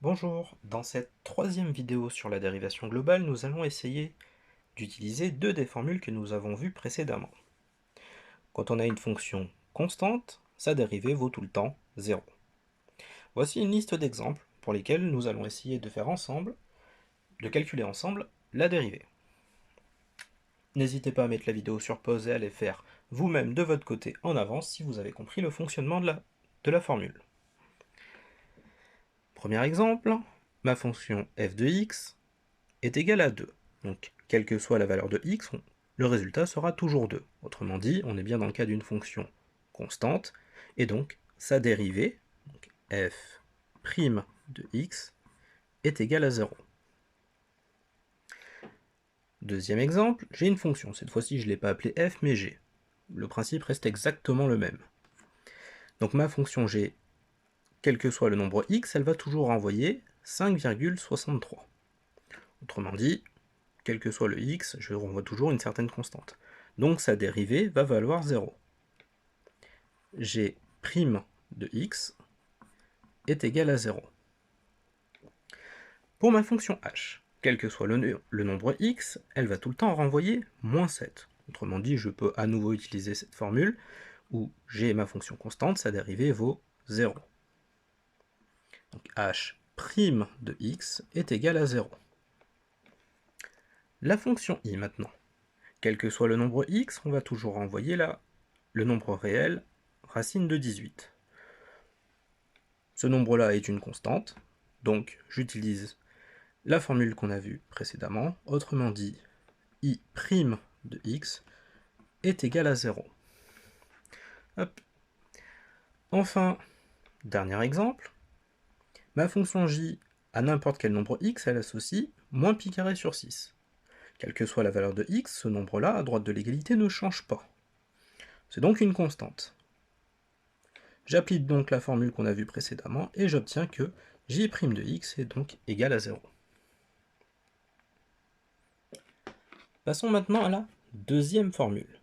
Bonjour, dans cette troisième vidéo sur la dérivation globale, nous allons essayer d'utiliser deux des formules que nous avons vues précédemment. Quand on a une fonction constante, sa dérivée vaut tout le temps 0. Voici une liste d'exemples pour lesquels nous allons essayer de calculer ensemble la dérivée. N'hésitez pas à mettre la vidéo sur pause et à les faire vous-même de votre côté en avance si vous avez compris le fonctionnement de la formule. Premier exemple, ma fonction f de x est égale à 2. Donc, quelle que soit la valeur de x, le résultat sera toujours 2. Autrement dit, on est bien dans le cas d'une fonction constante, et donc sa dérivée, donc f' de x, est égale à 0. Deuxième exemple, j'ai une fonction. Cette fois-ci, je ne l'ai pas appelée f, mais g. Le principe reste exactement le même. Donc ma fonction g, quel que soit le nombre x, elle va toujours renvoyer 5,63. Autrement dit, quel que soit le x, je renvoie toujours une certaine constante. Donc sa dérivée va valoir 0. G' de x est égal à 0. Pour ma fonction h, quel que soit le nombre x, elle va tout le temps renvoyer moins 7. Autrement dit, je peux à nouveau utiliser cette formule où g est ma fonction constante, sa dérivée vaut 0. Donc h' de x est égal à 0. La fonction i maintenant. Quel que soit le nombre x, on va toujours renvoyer le nombre réel racine de 18. Ce nombre-là est une constante, donc j'utilise la formule qu'on a vue précédemment, autrement dit, i' de x est égal à 0. Hop. Enfin, dernier exemple, ma fonction j à n'importe quel nombre x, elle associe moins pi carré sur 6. Quelle que soit la valeur de x, ce nombre-là, à droite de l'égalité, ne change pas. C'est donc une constante. J'applique donc la formule qu'on a vue précédemment et j'obtiens que j' de x est donc égal à 0. Passons maintenant à la deuxième formule.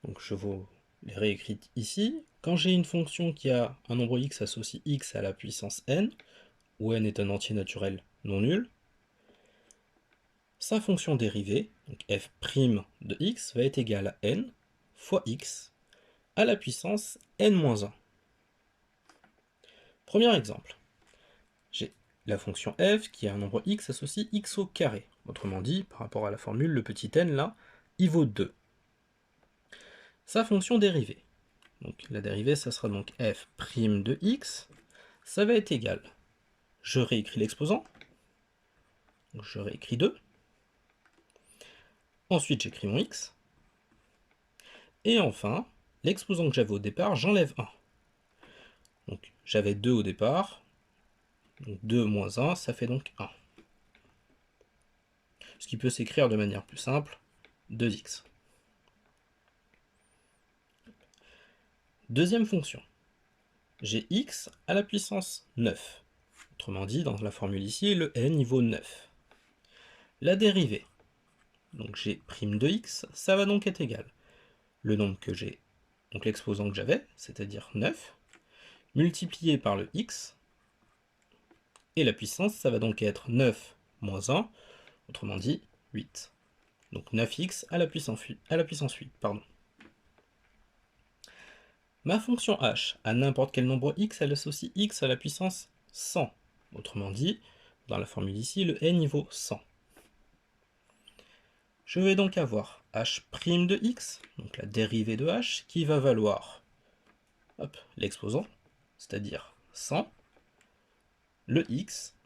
Donc je vous l'ai réécrite ici. Quand j'ai une fonction qui a un nombre x associé x à la puissance n, où n est un entier naturel non nul, sa fonction dérivée, donc f' de x, va être égale à n fois x à la puissance n-1. Premier exemple. J'ai la fonction f qui a un nombre x associé x au carré. Autrement dit, par rapport à la formule, le petit n là, il vaut 2. Sa fonction dérivée. Donc la dérivée, ça sera donc f' de x, ça va être égal. Je réécris l'exposant, je réécris 2. Ensuite, j'écris mon x. Et enfin, l'exposant que j'avais au départ, j'enlève 1. Donc j'avais 2 au départ, donc 2 moins 1, ça fait donc 1. Ce qui peut s'écrire de manière plus simple, 2x. Deuxième fonction, j'ai x à la puissance 9. Autrement dit, dans la formule ici, le n vaut 9. La dérivée, donc g' de x, ça va donc être égal. Le nombre que j'ai, donc l'exposant que j'avais, c'est-à-dire 9, multiplié par le x, et la puissance, ça va donc être 9 moins 1, autrement dit 8. Donc 9x à la puissance 8. Pardon. Ma fonction h, à n'importe quel nombre x, elle associe x à la puissance 100. Autrement dit, dans la formule ici, le n vaut 100. Je vais donc avoir h' de x, donc la dérivée de h, qui va valoir l'exposant, c'est-à-dire 100, le x,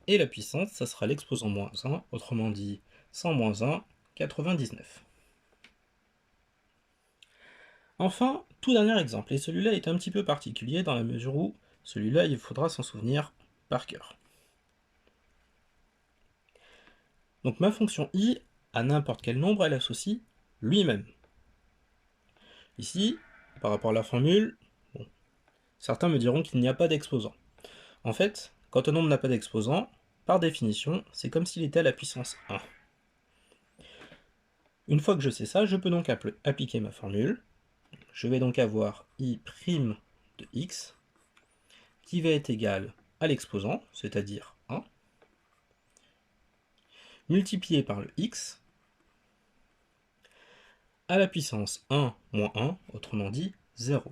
et la puissance, ça sera l'exposant moins 1, autrement dit 100 moins 1, 99. Enfin, tout dernier exemple, et celui-là est un petit peu particulier dans la mesure où celui-là, il faudra s'en souvenir par cœur. Donc ma fonction i, à n'importe quel nombre, elle associe lui-même. Ici, par rapport à la formule, bon, certains me diront qu'il n'y a pas d'exposant. En fait, quand un nombre n'a pas d'exposant, par définition, c'est comme s'il était à la puissance 1. Une fois que je sais ça, je peux donc appliquer ma formule. Je vais donc avoir i' de x qui va être égal à l'exposant, c'est-à-dire 1, multiplié par le x, à la puissance 1 moins 1, autrement dit 0.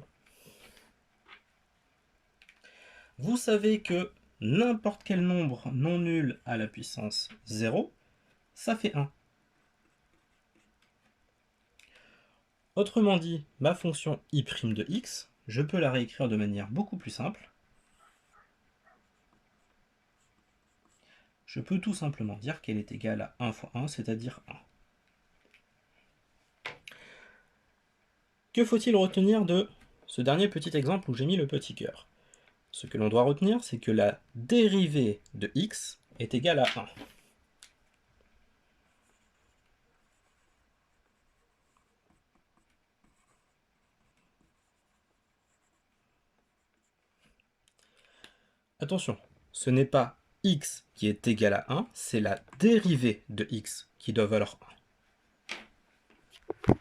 Vous savez que n'importe quel nombre non nul à la puissance 0, ça fait 1. Autrement dit, ma fonction i' de x, je peux la réécrire de manière beaucoup plus simple. Je peux tout simplement dire qu'elle est égale à 1 fois 1, c'est-à-dire 1. Que faut-il retenir de ce dernier petit exemple où j'ai mis le petit cœur? Ce que l'on doit retenir, c'est que la dérivée de x est égale à 1. Attention, ce n'est pas x qui est égal à 1, c'est la dérivée de x qui doit valoir 1.